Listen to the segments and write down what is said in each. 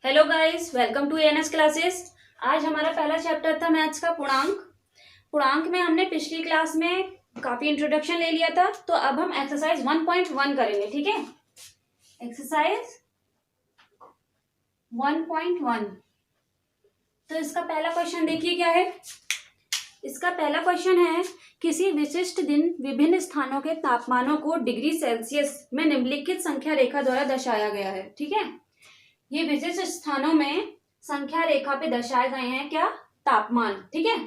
Hello guys, welcome to ANS classes. आज हमारा पहला चैप्टर था मैथ्स का पूर्णांक। पूर्णांक में हमने पिछली क्लास में काफी इंट्रोडक्शन ले लिया था, तो अब हम एक्सरसाइज 1.1 करेंगे। ठीक है, एक्सरसाइज 1.1। तो इसका पहला क्वेश्चन देखिए क्या है। इसका पहला क्वेश्चन है, किसी विशिष्ट दिन विभिन्न स्थानों के तापमानों को डिग्री सेल्सियस में निम्नलिखित संख्या रेखा द्वारा दर्शाया गया है। ठीक है, ये विशिष्ट स्थानों में संख्या रेखा पे दर्शाए गए हैं क्या, तापमान। ठीक है,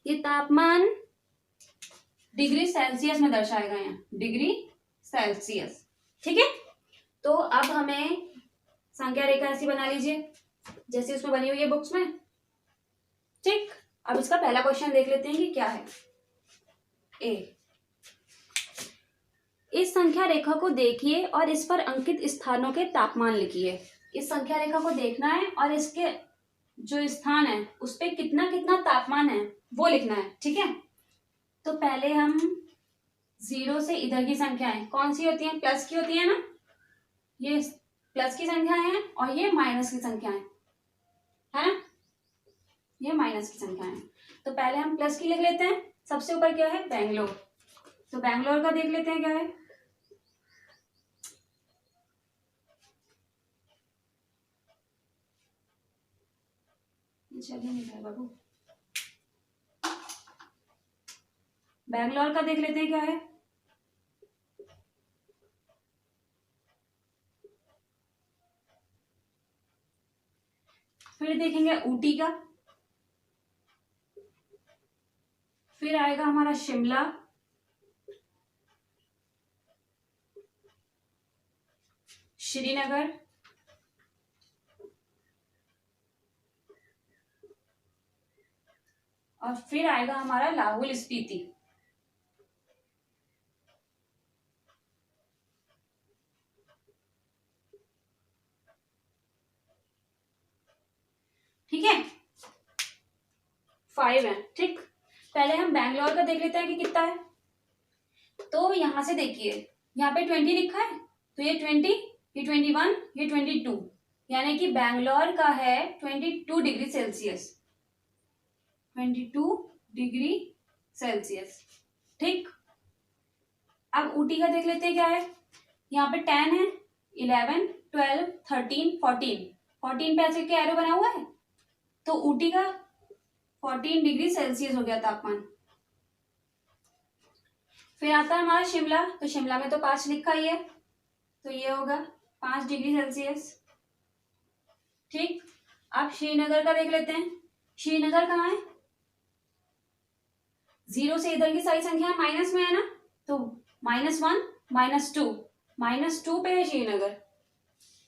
ये तापमान डिग्री सेल्सियस में दर्शाए गए हैं, डिग्री सेल्सियस। ठीक है, तो अब हमें संख्या रेखा ऐसी बना लीजिए जैसे उसमें बनी हुई है बुक्स में। ठीक, अब इसका पहला क्वेश्चन देख लेते हैं कि क्या है। ए, इस संख्या रेखा को देखिए और इस पर अंकित स्थानों के तापमान लिखिए। इस संख्या रेखा को देखना है और इसके जो स्थान है उस पे कितना कितना तापमान है वो लिखना है। ठीक है, तो पहले हम 0 से इधर की संख्याएं कौन सी होती हैं, प्लस की होती है ना। ये प्लस की संख्याएं हैं और ये माइनस की संख्याएं है ना, ये माइनस की संख्याएं हैं। तो पहले हम प्लस की लिख लेते हैं। सबसे ऊपर क्या है, बेंगलोर। तो बेंगलोर का देख लेते हैं क्या है। चलिए नहीं बाबू, बेंगलोर का देख लेते हैं क्या है। फिर देखेंगे ऊटी का, फिर आएगा हमारा शिमला, श्रीनगर, और फिर आएगा हमारा लाहौल स्पीति। ठीक है, 5 है। ठीक, पहले हम बैंगलोर का देख लेते हैं कि कितना है। तो यहां से देखिए, यहाँ पे 20 लिखा है, तो ये 20, ये 21, ये 22, यानी कि बैंगलोर का है 22 डिग्री सेल्सियस, 22 डिग्री सेल्सियस। ठीक, अब ऊटी का देख लेते हैं क्या है। यहाँ पे 10 है, 11, 12, 13, 14, 14 पे ऐसे क्या एरो बना हुआ है, तो ऊटी का 14 डिग्री सेल्सियस हो गया तापमान। फिर आता है हमारा शिमला, तो शिमला में तो 5 लिखा ही है, तो ये होगा 5 डिग्री सेल्सियस। ठीक, अब श्रीनगर का देख लेते हैं। श्रीनगर कहाँ है, 0 से इधर की सारी संख्या माइनस में है ना, तो -1, -2, -2 पे है श्रीनगर,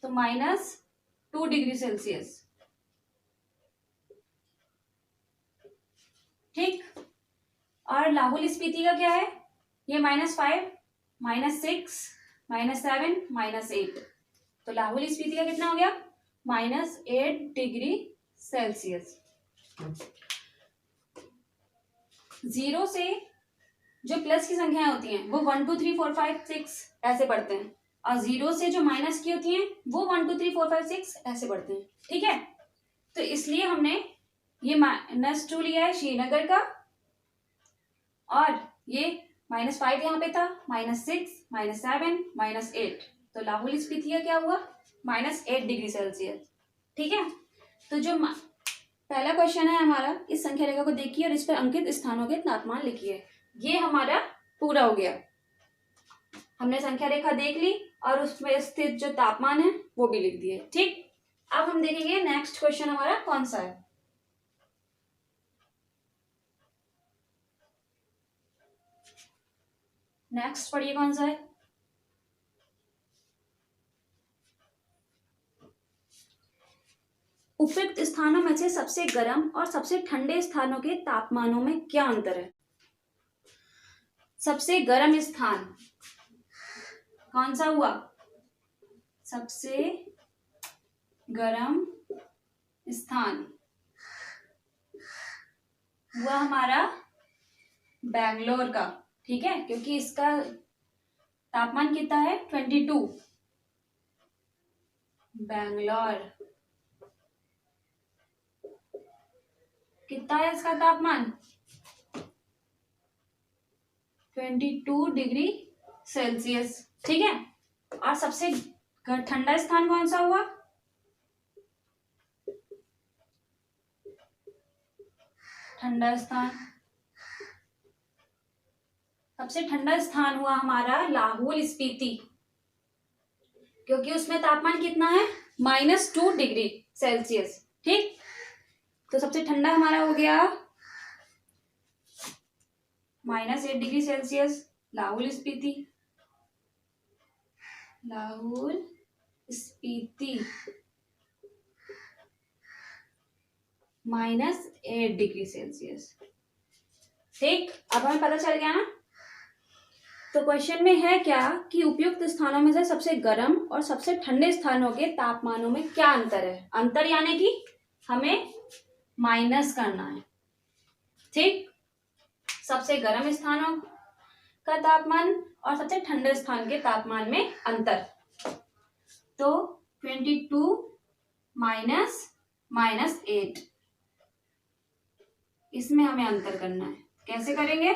तो -2 डिग्री सेल्सियस। ठीक, और लाहौल स्पीति का क्या है, ये -5, -6, -7, -8, तो लाहौल स्पीति का कितना हो गया, -8 डिग्री सेल्सियस। 0 से जो प्लस की संख्याएं होती हैं वो 1 2 3 4 5 6 ऐसे पढ़ते हैं, और 0 से जो माइनस की होती हैं वो 1 2 3 4 5 6 ऐसे पढ़ते हैं। ठीक है, तो इसलिए हमने ये -2 लिया है श्रीनगर का, और ये -5 यहाँ पे था, -6, -7, -8, तो लाहौल स्पीति का क्या हुआ, -8 डिग्री सेल्सियस। ठीक है, तो जो पहला क्वेश्चन है हमारा, इस संख्या रेखा को देखिए और इस पर अंकित स्थानों के तापमान लिखिए, ये हमारा पूरा हो गया। हमने संख्या रेखा देख ली और उसमें स्थित जो तापमान है वो भी लिख दिए। ठीक, अब हम देखेंगे नेक्स्ट क्वेश्चन हमारा कौन सा है। नेक्स्ट पढ़िए कौन सा है। उपयुक्त स्थानों में से सबसे गर्म और सबसे ठंडे स्थानों के तापमानों में क्या अंतर है। सबसे गर्म स्थान कौन सा हुआ, सबसे गर्म स्थान हुआ हमारा बैंगलोर का। ठीक है, क्योंकि इसका तापमान कितना है, 22 बैंगलोर कितना है इसका तापमान? 22 डिग्री सेल्सियस। ठीक है। और सबसे ठंडा स्थान कौन सा हुआ? ठंडा स्थान, सबसे ठंडा स्थान हुआ हमारा लाहौल स्पीति, क्योंकि उसमें तापमान कितना है? -2 डिग्री सेल्सियस। ठीक। तो सबसे ठंडा हमारा हो गया -8 degree Celsius, Lahaul Spiti. Lahaul Spiti -8 degree Celsius. ठीक। अब हमें पता चल गया ना। तो क्वेश्चन में है क्या कि उपयुक्त स्थानों में से सबसे गर्म और सबसे ठंडे स्थानों के तापमानों में क्या अंतर है? अंतर यानी कि हमें माइनस करना है। ठीक। सबसे गर्म स्थानों का तापमान और सबसे ठंडे स्थान के तापमान में अंतर। तो 22 माइनस 8, इसमें हमें अंतर करना है। कैसे करेंगे?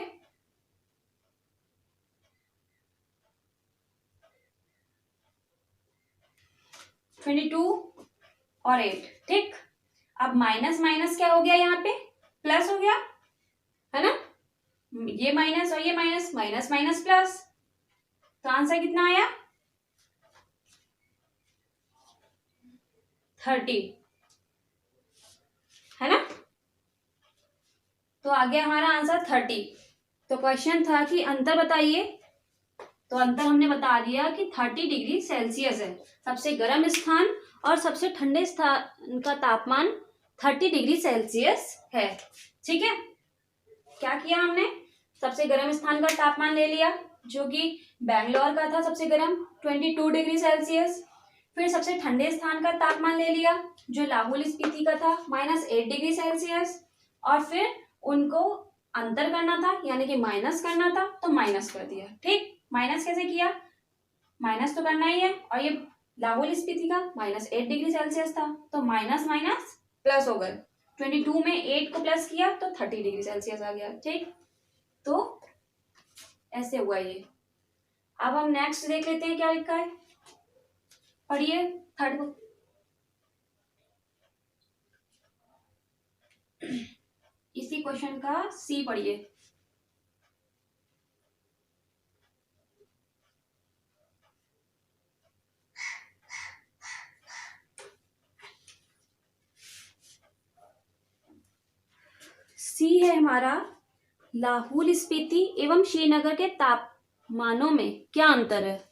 -22 और 8। ठीक। अब माइनस माइनस क्या हो गया? यहाँ पे प्लस हो गया है ना। ये माइनस और ये माइनस, माइनस माइनस प्लस, तो आंसर कितना आया? 30 है ना। तो आ गया हमारा आंसर 30। तो क्वेश्चन था कि अंतर बताइए, तो अंतर हमने बता दिया कि 30 डिग्री सेल्सियस है सबसे गर्म स्थान और सबसे ठंडे स्थान का तापमान 30 डिग्री सेल्सियस है। ठीक है। क्या किया हमने? सबसे गर्म स्थान का तापमान ले लिया जो कि बैंगलोर का था सबसे गर्म 22 डिग्री सेल्सियस। फिर सबसे ठंडे स्थान का तापमान ले लिया जो लाहौल स्पीति का था -8 डिग्री सेल्सियस। और फिर उनको अंतर करना था यानी कि माइनस करना था, तो माइनस कर दिया। ठीक। माइनस कैसे किया? माइनस तो करना ही है। और ये लाहौल स्पीति का -8 डिग्री सेल्सियस था, तो माइनस माइनस प्लस हो गए। 22 में 8 को प्लस किया तो 30 डिग्री सेल्सियस आ गया। ठीक। तो ऐसे हुआ ये। अब हम नेक्स्ट देख लेते हैं क्या लिखा है। पढ़िए थर्ड बुक। इसी क्वेश्चन का सी पढ़िए। सी है हमारा लाहौल स्पीति एवं श्रीनगर के तापमानों में क्या अंतर है?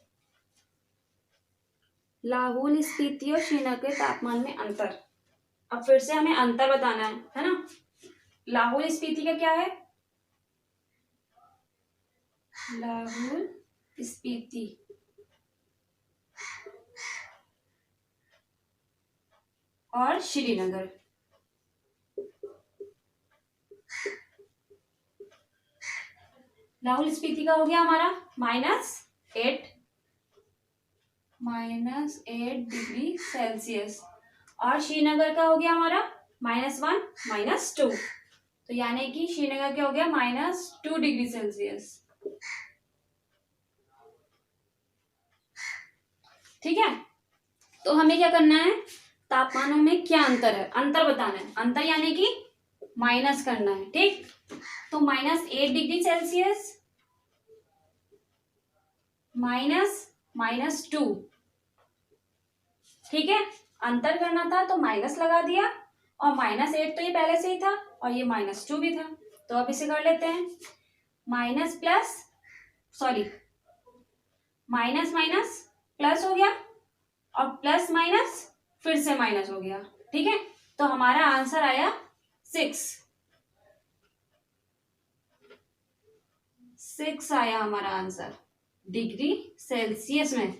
लाहौल स्पीति और श्रीनगर के तापमान में अंतर। अब फिर से हमें अंतर बताना है ना। लाहौल स्पीति का क्या है? लाहौल स्पीति और श्रीनगर। लाहौल स्पीति का हो गया हमारा -8 डिग्री सेल्सियस और श्रीनगर का हो गया हमारा -1 -2। तो यानी कि श्रीनगर क्या हो गया? -2 डिग्री सेल्सियस। ठीक है। तो हमें क्या करना है? तापमानों में क्या अंतर है, अंतर बताना है। अंतर यानी कि माइनस करना है। ठीक। तो -8 डिग्री सेल्सियस -2। ठीक है। अंतर करना था तो माइनस लगा दिया, और -8 तो ये पहले से ही था और ये -2 भी था, तो अब इसे कर लेते हैं। Minus plus sorry minus minus plus हो गया और प्लस माइनस फिर से माइनस हो गया। ठीक है। तो हमारा आंसर आया 6 आया हमारा आंसर डिग्री सेल्सियस में,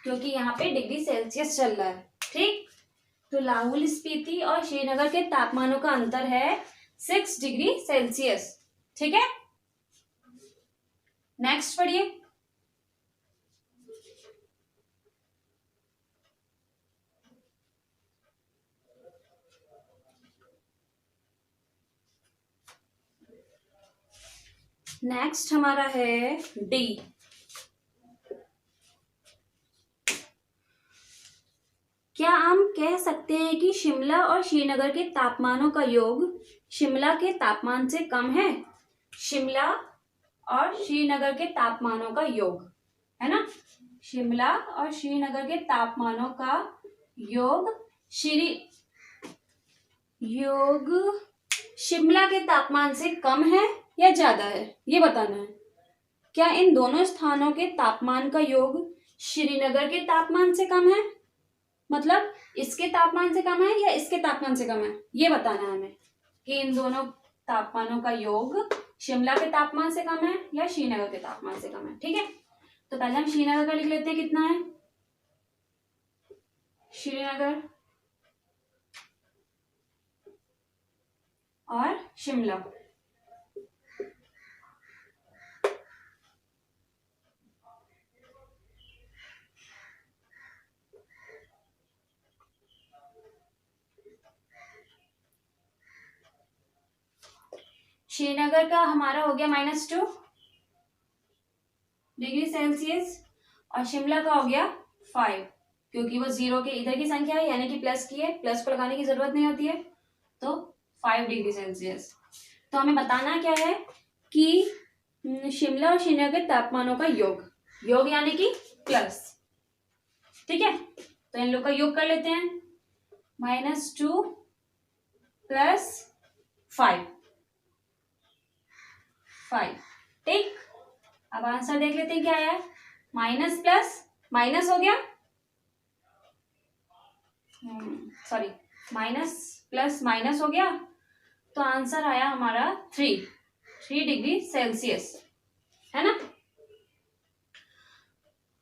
क्योंकि यहाँ पे डिग्री सेल्सियस चल रहा है। ठीक। तो लाहौल स्पीति और श्रीनगर के तापमानों का अंतर है 6 डिग्री सेल्सियस। ठीक है। नेक्स्ट पढ़िए। नेक्स्ट हमारा है डी। क्या हम कह सकते हैं कि शिमला और श्रीनगर के तापमानों का योग शिमला के तापमान से कम है? शिमला और श्रीनगर के तापमानों का योग, है ना, शिमला और श्रीनगर के तापमानों का योग शिमला के तापमान से कम है या ज्यादा है, ये बताना है। क्या इन दोनों स्थानों के तापमान का योग श्रीनगर के तापमान से कम है, मतलब इसके तापमान से कम है या इसके तापमान से कम है, ये बताना है हमें कि इन दोनों तापमानों का योग शिमला के तापमान से कम है या श्रीनगर के तापमान से कम है। ठीक है, तो पहले हम श्रीनगर का लिख लेते हैं, कितना है श्रीनगर और शिमला। श्रीनगर का हमारा हो गया -2 डिग्री सेल्सियस और शिमला का हो गया 5, क्योंकि वो 0 के इधर की संख्या है यानी कि प्लस की है, प्लस को लगाने की जरूरत नहीं होती है, तो 5 डिग्री सेल्सियस। तो हमें बताना क्या है कि शिमला और श्रीनगर के तापमानों का योग यानी कि प्लस। ठीक है, तो इन लोग का योग कर लेते हैं, -2 + 5। ठीक, अब आंसर देख लेते हैं क्या आया, माइनस प्लस माइनस हो गया, सॉरी माइनस प्लस माइनस हो गया, तो आंसर आया हमारा 3 डिग्री सेल्सियस, है ना।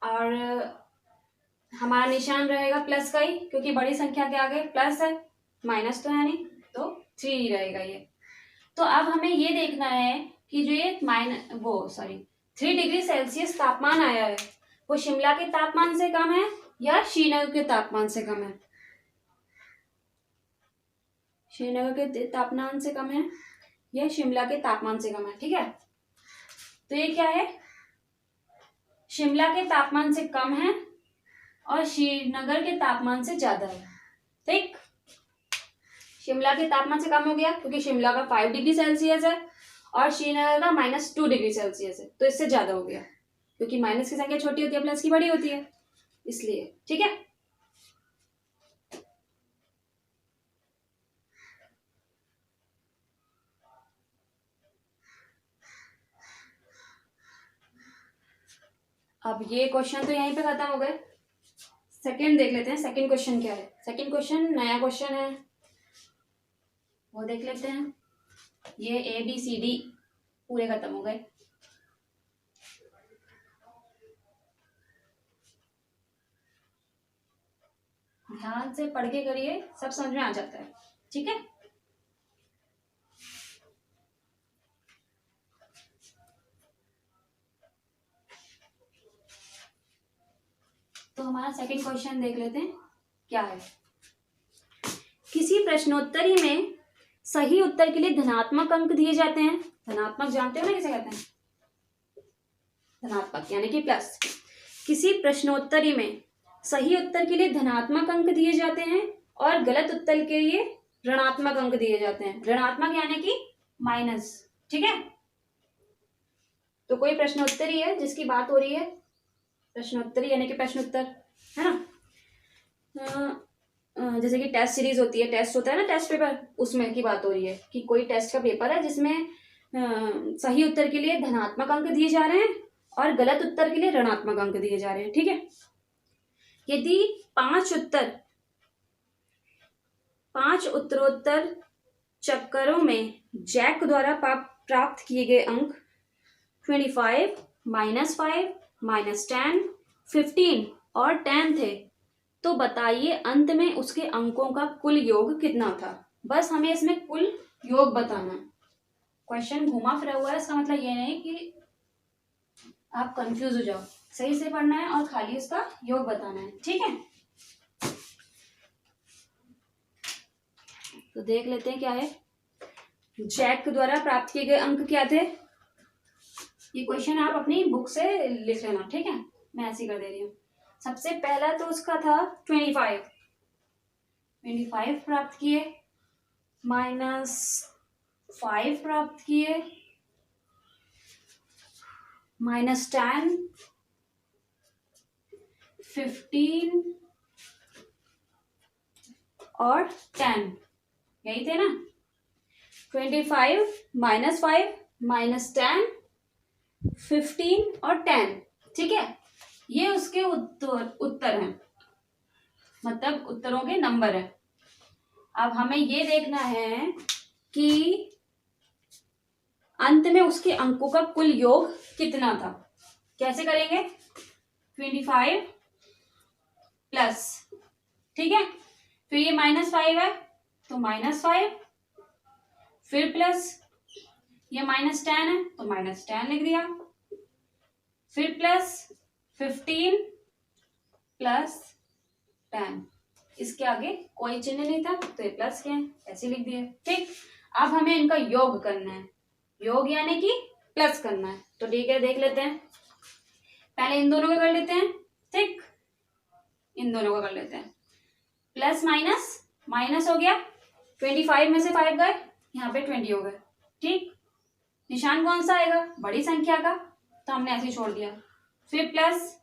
और हमारा निशान रहेगा प्लस का ही, क्योंकि बड़ी संख्या के आगे प्लस है, माइनस तो है नहीं, तो 3 ही रहेगा ये। तो अब हमें ये देखना है कि जो ये 3 डिग्री सेल्सियस तापमान आया है वो शिमला के तापमान से कम है या श्रीनगर के तापमान से कम है, श्रीनगर के तापमान से कम है या शिमला के तापमान से कम है। ठीक है, तो ये क्या है, शिमला के तापमान से कम है और श्रीनगर के तापमान से ज्यादा है। ठीक, शिमला के तापमान से कम हो गया क्योंकि शिमला का 5 डिग्री सेल्सियस है और श्रीनगर का -2 डिग्री सेल्सियस है, तो इससे ज्यादा हो गया क्योंकि माइनस की संख्या छोटी होती है, प्लस की बड़ी होती है, इसलिए। ठीक है, अब ये क्वेश्चन तो यहीं पे खत्म हो गए। सेकंड देख लेते हैं, सेकंड क्वेश्चन क्या है। सेकंड क्वेश्चन नया क्वेश्चन है, वो देख लेते हैं। ये ABCD पूरे खत्म हो गए। ध्यान से पढ़ के करिए, सब समझ में आ जाता है। ठीक है, तो हमारा सेकंड क्वेश्चन देख लेते हैं क्या है। किसी प्रश्नोत्तरी में सही उत्तर के लिए धनात्मक अंक दिए जाते हैं। धनात्मक जानते हो ना किसे कहते हैं, धनात्मक यानी कि प्लस। किसी प्रश्नोत्तरी में सही उत्तर के लिए धनात्मक अंक दिए जाते हैं और गलत उत्तर के लिए ऋणात्मक अंक दिए जाते हैं। ऋणात्मक यानी कि माइनस। ठीक है, तो कोई प्रश्नोत्तरी है जिसकी बात हो रही है, प्रश्नोत्तरी यानी कि प्रश्नोत्तर, है ना। जैसे कि टेस्ट सीरीज होती है, टेस्ट होता है ना, टेस्ट पेपर, उसमें की बात हो रही है कि कोई टेस्ट का पेपर है जिसमें सही उत्तर के लिए धनात्मक अंक दिए जा रहे हैं और गलत उत्तर के लिए ऋणात्मक अंक दिए जा रहे हैं। ठीक है, यदि 5 उत्तरोत्तर चक्करों में जैक द्वारा प्राप्त किए गए अंक 25, -5, -10, 15 और 10 थे, तो बताइए अंत में उसके अंकों का कुल योग कितना था। बस हमें इसमें कुल योग बताना है। क्वेश्चन घुमा फिरा हुआ है, इसका मतलब ये नहीं कि आप कंफ्यूज हो जाओ, सही से पढ़ना है और खाली उसका योग बताना है। ठीक है, तो देख लेते हैं क्या है। जैक द्वारा प्राप्त किए गए अंक क्या थे, ये क्वेश्चन आप अपनी बुक से लिख लेना, ठीक है, मैं ऐसे ही कर दे रही हूँ। सबसे पहला तो उसका था 25 प्राप्त किए, -5 प्राप्त किए, -10, 15 और 10, यही थे ना। 25 -5 -10 15 और 10, ठीक है, ये उसके उत्तर हैं, मतलब उत्तरों के नंबर है। अब हमें ये देखना है कि अंत में उसके अंकों का कुल योग कितना था। कैसे करेंगे? 25 प्लस, ठीक है, फिर ये -5 है तो -5, फिर प्लस, ये -10 है तो -10 लिख दिया, फिर प्लस 15 प्लस 10, इसके आगे कोई चिन्ह नहीं था तो ये प्लस के हैं, ऐसे लिख दिए, ठीक। अब हमें इनका योग करना है, योग यानी कि प्लस करना है, तो ठीक है, देख लेते हैं। पहले इन दोनों का कर लेते हैं, ठीक, इन दोनों का कर लेते हैं। प्लस माइनस, माइनस हो गया, 25 में से 5 गए, यहाँ पे 20 हो गए, ठीक। निशान कौन सा आएगा? बड़ी संख्या का, तो हमने ऐसे छोड़ दिया। फिर प्लस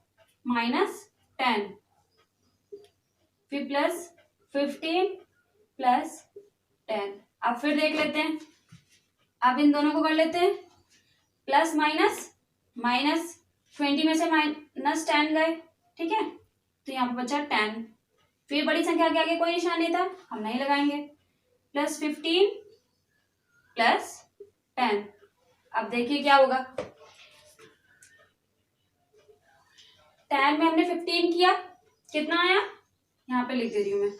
-10, फिर प्लस 15 प्लस 10। अब फिर देख लेते हैं, अब इन दोनों को कर लेते हैं। प्लस माइनस, -20 में से -10 गए, ठीक है, तो यहाँ पे बचा 10। फिर बड़ी संख्या के आगे कोई निशान नहीं था, हम नहीं लगाएंगे। प्लस 15 प्लस 10, अब देखिए क्या होगा। 10 में हमने 15 किया, कितना आया? यहाँ पे लिख दे रही हूं मैं,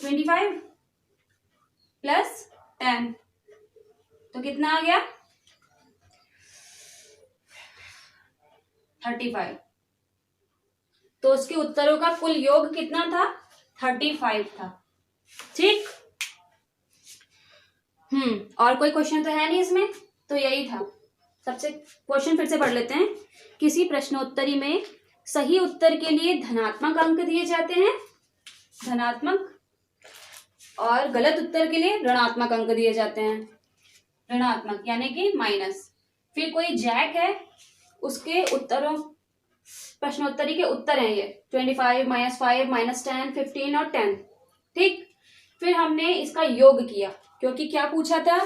25 प्लस 10, तो कितना आ गया? 35। तो उसके उत्तरों का कुल योग कितना था? 35 था, ठीक। और कोई क्वेश्चन तो है नहीं इसमें, तो यही था। सबसे क्वेश्चन फिर से पढ़ लेते हैं। किसी प्रश्नोत्तरी में सही उत्तर के लिए धनात्मक अंक दिए जाते हैं, धनात्मक, और गलत उत्तर के लिए ऋणात्मक अंक दिए जाते हैं, ऋणात्मक यानी कि माइनस। फिर कोई जैक है, उसके उत्तरों, प्रश्नोत्तरी के उत्तर हैं ये 25 -5 -10 15 और 10, ठीक। फिर हमने इसका योग किया, क्योंकि क्या पूछा था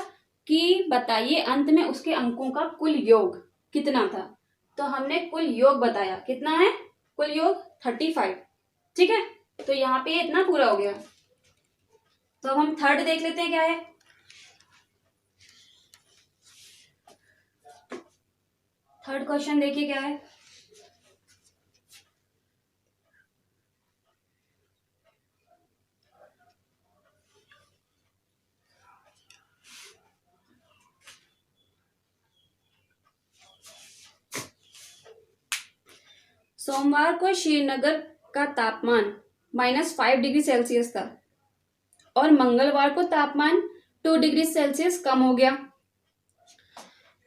कि बताइए अंत में उसके अंकों का कुल योग कितना था, तो हमने कुल योग बताया, कितना है कुल योग? 35, ठीक है। तो यहाँ पे इतना पूरा हो गया। तो अब हम थर्ड देख लेते हैं क्या है। थर्ड क्वेश्चन देखिए क्या है। सोमवार को श्रीनगर का तापमान -5 डिग्री सेल्सियस था और मंगलवार को तापमान 2 डिग्री सेल्सियस कम हो गया।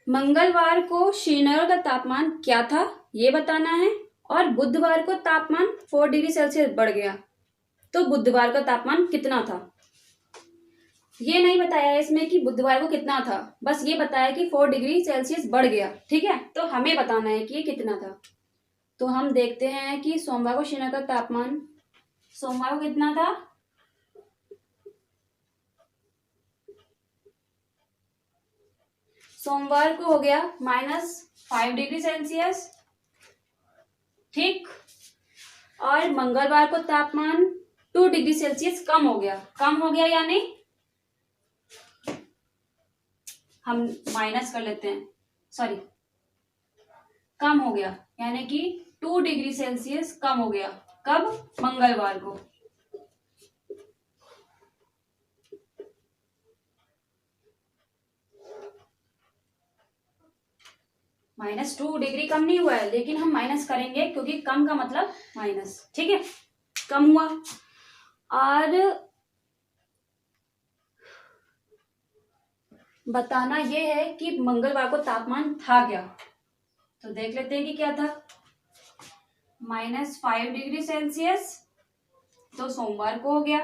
मंगलवार को श्रीनगर का तापमान क्या था ये बताना है, और बुधवार को तापमान 4 डिग्री सेल्सियस बढ़ गया, तो बुधवार का तापमान कितना था। ये नहीं बताया है इसमें कि बुधवार को कितना था, बस ये बताया कि 4 डिग्री सेल्सियस बढ़ गया, ठीक है। तो हमें बताना है कि ये कितना था। तो हम देखते हैं कि सोमवार को श्रीनगर का तापमान, सोमवार को कितना था? सोमवार को हो गया -5 डिग्री सेल्सियस, ठीक। और मंगलवार को तापमान 2 डिग्री सेल्सियस कम हो गया, कम हो गया यानी हम माइनस कर लेते हैं, सॉरी, कम हो गया यानी कि 2 डिग्री सेल्सियस कम हो गया। कब? मंगलवार को। -2 डिग्री कम नहीं हुआ है, लेकिन हम माइनस करेंगे क्योंकि कम का मतलब माइनस, ठीक है, कम हुआ। और बताना ये है कि मंगलवार को तापमान था क्या। तो देख लेते हैं कि क्या था। -5 डिग्री सेल्सियस तो सोमवार को हो गया,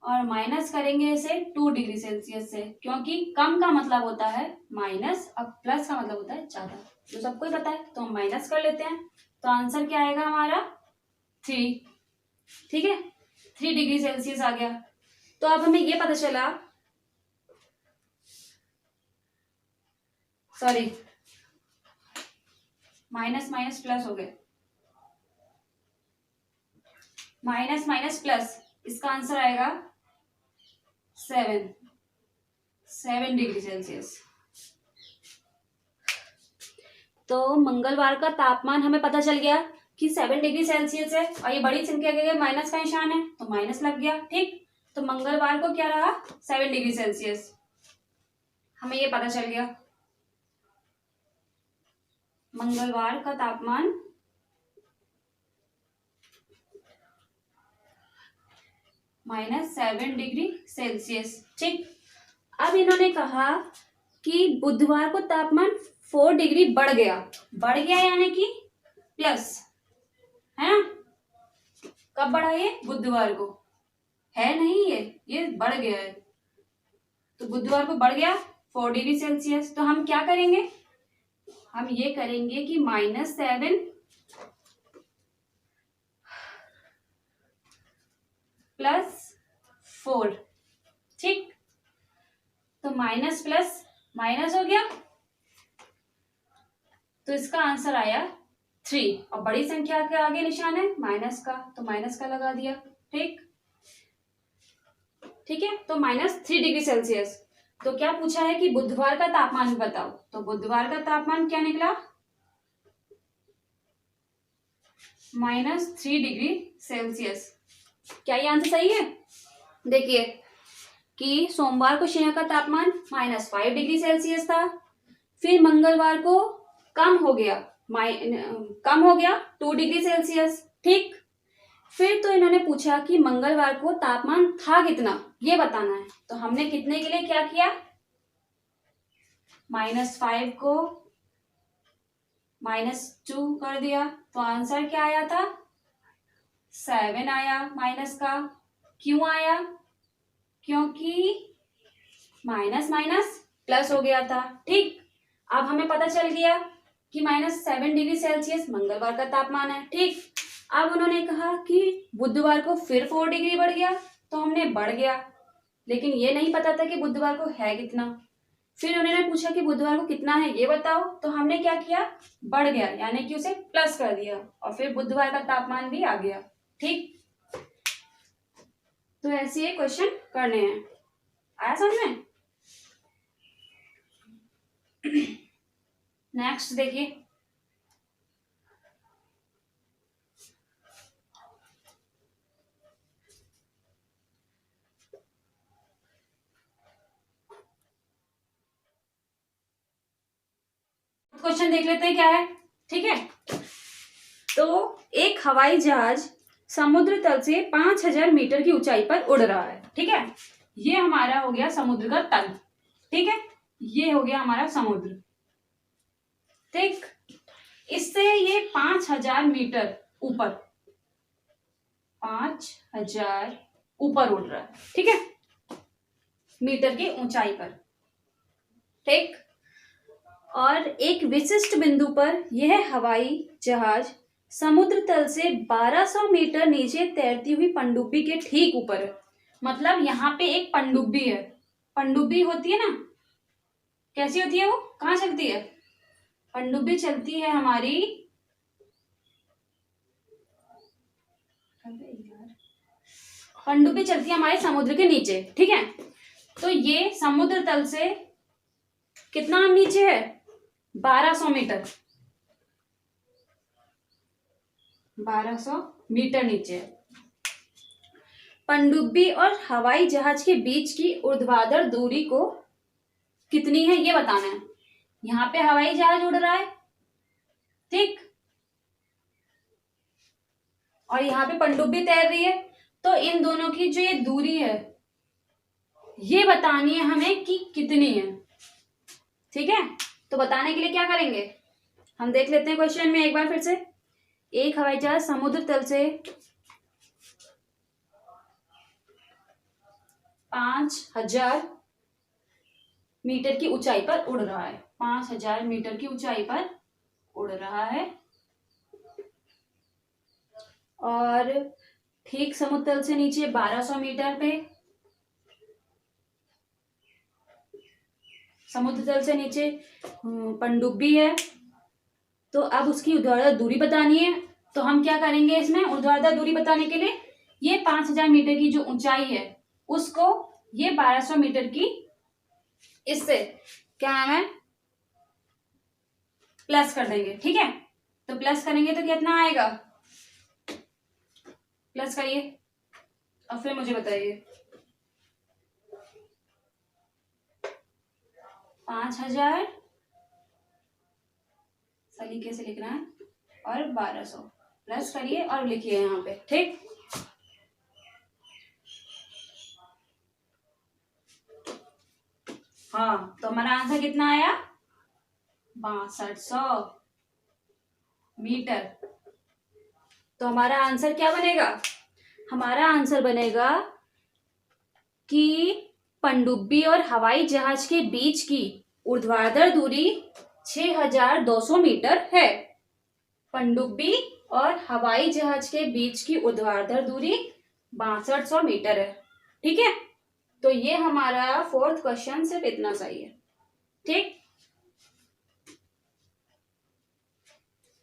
और माइनस करेंगे इसे 2 डिग्री सेल्सियस से, क्योंकि कम का मतलब होता है माइनस, अब प्लस का मतलब होता है ज्यादा, जो सबको ही पता है। तो हम माइनस कर लेते हैं, तो आंसर क्या आएगा हमारा 3। ठीक है, 3 डिग्री सेल्सियस आ गया। तो अब हमें ये पता चला, सॉरी माइनस माइनस प्लस हो गए, माइनस माइनस प्लस, इसका आंसर आएगा 7 डिग्री सेल्सियस। तो मंगलवार का तापमान हमें पता चल गया कि 7 डिग्री सेल्सियस है, और ये बड़ी संख्या के लिए माइनस का निशान है तो माइनस लग गया। ठीक, तो मंगलवार को क्या रहा 7 डिग्री सेल्सियस, हमें ये पता चल गया। मंगलवार का तापमान -7 डिग्री सेल्सियस। ठीक, अब इन्होंने कहा कि बुधवार को तापमान 4 डिग्री बढ़ गया। बढ़ गया यानी कि प्लस, है ना। कब बढ़ा ये, बुधवार को, है नहीं ये बढ़ गया है। तो बुधवार को बढ़ गया 4 डिग्री सेल्सियस। तो हम क्या करेंगे, हम ये करेंगे कि -7 + 4। ठीक, तो माइनस प्लस माइनस हो गया, तो इसका आंसर आया 3, और बड़ी संख्या के आगे निशान है माइनस का, तो माइनस का लगा दिया। ठीक, ठीक है, तो -3 डिग्री सेल्सियस। तो क्या पूछा है कि बुधवार का तापमान बताओ, तो बुधवार का तापमान क्या निकला, -3 डिग्री सेल्सियस। क्या ये आंसर सही है। देखिए कि सोमवार को शहर का तापमान -5 डिग्री सेल्सियस था, फिर मंगलवार को कम हो गया 2 डिग्री सेल्सियस। ठीक, फिर तो इन्होंने पूछा कि मंगलवार को तापमान था कितना, ये बताना है। तो हमने कितने के लिए क्या किया, -5 को -2 कर दिया, तो आंसर क्या आया था 7 आया माइनस का। क्यों आया, क्योंकि माइनस माइनस प्लस हो गया था। ठीक, अब हमें पता चल गया कि -7 डिग्री सेल्सियस मंगलवार का तापमान है। ठीक, अब उन्होंने कहा कि बुधवार को फिर 4 डिग्री बढ़ गया, तो हमने बढ़ गया, लेकिन ये नहीं पता था कि बुधवार को है कितना। फिर उन्होंने पूछा कि बुधवार को कितना है ये बताओ, तो हमने क्या किया, बढ़ गया यानी कि उसे प्लस कर दिया, और फिर बुधवार का तापमान भी आ गया। ठीक, तो ऐसे ये क्वेश्चन करने हैं। आया समझ में। नेक्स्ट देखिए, क्वेश्चन देख लेते हैं क्या है। ठीक है, तो एक हवाई जहाज समुद्र तल से 5000 मीटर की ऊंचाई पर उड़ रहा है। ठीक है, ये हमारा हो गया समुद्र का तल। ठीक है, ये हो गया हमारा समुद्र। ठीक, इससे ये 5000 मीटर ऊपर, 5000 ऊपर उड़ रहा है। ठीक है, मीटर की ऊंचाई पर। ठीक, और एक विशिष्ट बिंदु पर यह हवाई जहाज समुद्र तल से 1200 मीटर नीचे तैरती हुई पनडुब्बी के ठीक ऊपर है। मतलब यहाँ पे एक पनडुब्बी है, पनडुब्बी होती है ना, कैसी होती है वो, कहाँ चलती है, पनडुब्बी चलती है हमारी, पनडुब्बी चलती है हमारे समुद्र के नीचे। ठीक है, तो ये समुद्र तल से कितना नीचे है, 1200 मीटर, 1200 मीटर नीचे है। पनडुब्बी और हवाई जहाज के बीच की ऊर्ध्वाधर दूरी को कितनी है ये बताना है। यहाँ पे हवाई जहाज उड़ रहा है, ठीक, और यहाँ पे पनडुब्बी तैर रही है, तो इन दोनों की जो ये दूरी है, ये बतानी है हमें कि कितनी है। ठीक है, तो बताने के लिए क्या करेंगे, हम देख लेते हैं क्वेश्चन में एक बार फिर से। एक हवाई जहाज समुद्र तल से 5000 मीटर की ऊंचाई पर उड़ रहा है। 5000 मीटर की ऊंचाई पर उड़ रहा है और ठीक समुद्र तल से नीचे 1200 मीटर पे, समुद्र तल से नीचे पनडुब्बी है। तो अब उसकी ऊर्ध्वाधर दूरी बतानी है। तो हम क्या करेंगे, इसमें ऊर्ध्वाधर दूरी बताने के लिए ये 5000 मीटर की जो ऊंचाई है उसको ये 1200 मीटर की इससे क्या है प्लस कर देंगे। ठीक है, तो प्लस करेंगे तो कितना आएगा, प्लस करिए और फिर मुझे बताइए। 5000 सलीके से लिखना है और 1200 प्लस करिए और लिखिए यहाँ पे। ठीक, हाँ, तो हमारा आंसर कितना आया, 6200 मीटर। तो हमारा आंसर क्या बनेगा, हमारा आंसर बनेगा कि पनडुब्बी और हवाई जहाज के बीच की ऊर्ध्वाधर दूरी 6200 मीटर है। पनडुब्बी और हवाई जहाज के बीच की ऊर्ध्वाधर दूरी 6200 मीटर है। ठीक है, तो ये हमारा फोर्थ क्वेश्चन सिर्फ इतना सही है। ठीक,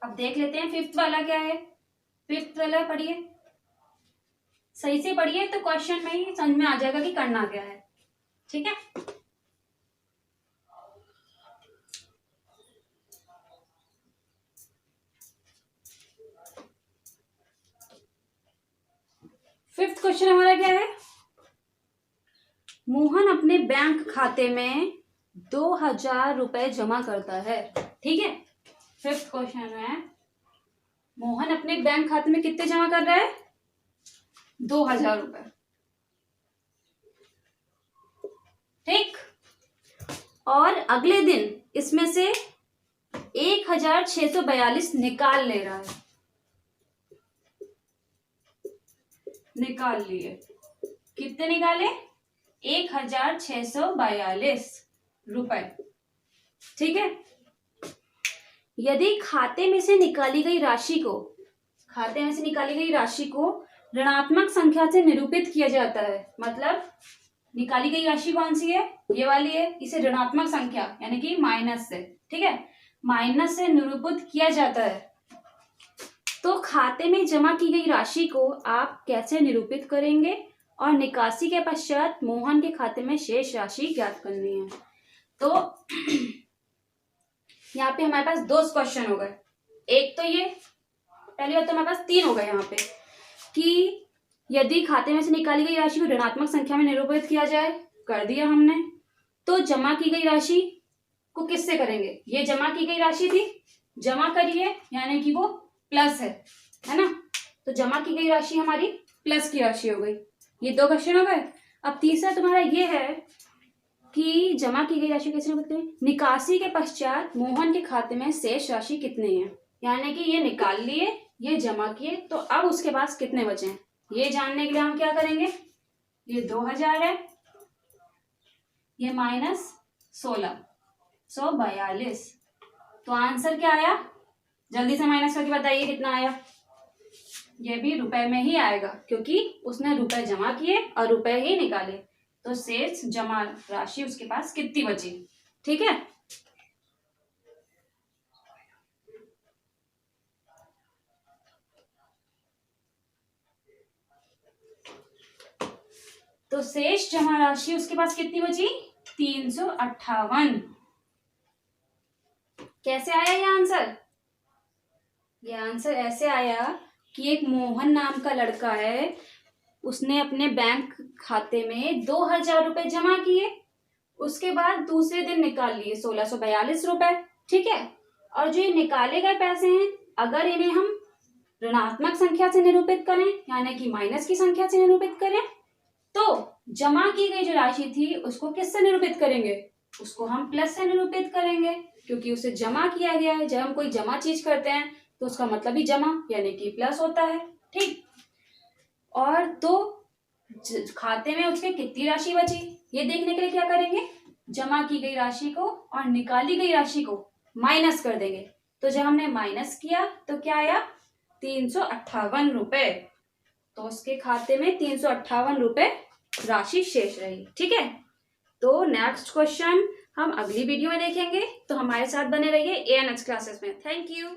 अब देख लेते हैं फिफ्थ वाला क्या है। फिफ्थ वाला पढ़िए, सही से पढ़िए तो क्वेश्चन में ही समझ में आ जाएगा कि करना क्या है। ठीक है, फिफ्थ क्वेश्चन हमारा क्या है, मोहन अपने बैंक खाते में 2000 रुपए जमा करता है। ठीक है, फिफ्थ क्वेश्चन है मोहन अपने बैंक खाते में कितने जमा कर रहा है, 2000 रुपए। ठीक, और अगले दिन इसमें से 1642 निकाल ले रहा है, निकाल लिए। कितने निकाले, 1642 रुपए। ठीक है, यदि खाते में से निकाली गई राशि को, खाते में से निकाली गई राशि को ऋणात्मक संख्या से निरूपित किया जाता है, मतलब निकाली गई राशि कौन सी है, ये वाली है, इसे ऋणात्मक संख्या यानी कि माइनस से, ठीक है, माइनस से निरूपित किया जाता है, तो खाते में जमा की गई राशि को आप कैसे निरूपित करेंगे और निकासी के पश्चात मोहन के खाते में शेष राशि ज्ञात करनी है। तो यहाँ पे हमारे पास दो क्वेश्चन हो गए। एक तो ये पहली बात, तो हमारे पास तीन हो गए यहाँ पे कि यदि खाते में से निकाली गई राशि को ऋणात्मक संख्या में निरूपित किया जाए, कर दिया हमने। तो जमा की गई राशि को किससे करेंगे, ये जमा की गई राशि थी, जमा करिए यानी कि वो प्लस है ना, तो जमा की गई राशि हमारी प्लस की राशि हो गई। ये दो क्वेश्चन हो गए। अब तीसरा तुम्हारा ये है कि जमा की गई राशि कैसे निकलते हैं, निकासी के पश्चात मोहन के खाते में शेष राशि कितनी है, यानी कि ये निकाल लिए, ये जमा किए, तो अब उसके पास कितने बचे हैं, ये जानने के लिए हम क्या करेंगे, ये 2000 है, ये माइनस 1642, तो आंसर क्या आया, जल्दी से माइनस करके बताइए कितना आया। ये भी रुपए में ही आएगा क्योंकि उसने रुपए जमा किए और रुपए ही निकाले, तो शेष जमा राशि उसके पास कितनी बची। ठीक है, तो शेष जमा राशि उसके पास कितनी बची, 358। कैसे आया ये आंसर, ये आंसर ऐसे आया कि एक मोहन नाम का लड़का है, उसने अपने बैंक खाते में 2000 रुपए जमा किए, उसके बाद दूसरे दिन निकाल लिए 1642 रुपए। ठीक है, और जो ये निकाले गए पैसे हैं, अगर इन्हें हम ऋणात्मक संख्या से निरूपित करें यानी कि माइनस की संख्या से निरूपित करें, तो जमा की गई जो राशि थी उसको किससे निरूपित करेंगे, उसको हम प्लस से निरूपित करेंगे, क्योंकि उसे जमा किया गया है। जब हम कोई जमा चीज करते हैं तो उसका मतलब ही जमा यानी कि प्लस होता है। ठीक, और तो खाते में उसके कितनी राशि बची ये देखने के लिए क्या करेंगे, जमा की गई राशि को और निकाली गई राशि को माइनस कर देंगे। तो जब हमने माइनस किया तो क्या आया, 358 रुपए। तो उसके खाते में 358 रुपए राशि शेष रही। ठीक है, तो नेक्स्ट क्वेश्चन हम अगली वीडियो में देखेंगे, तो हमारे साथ बने रहिए एएनएच क्लासेस में। Thank you.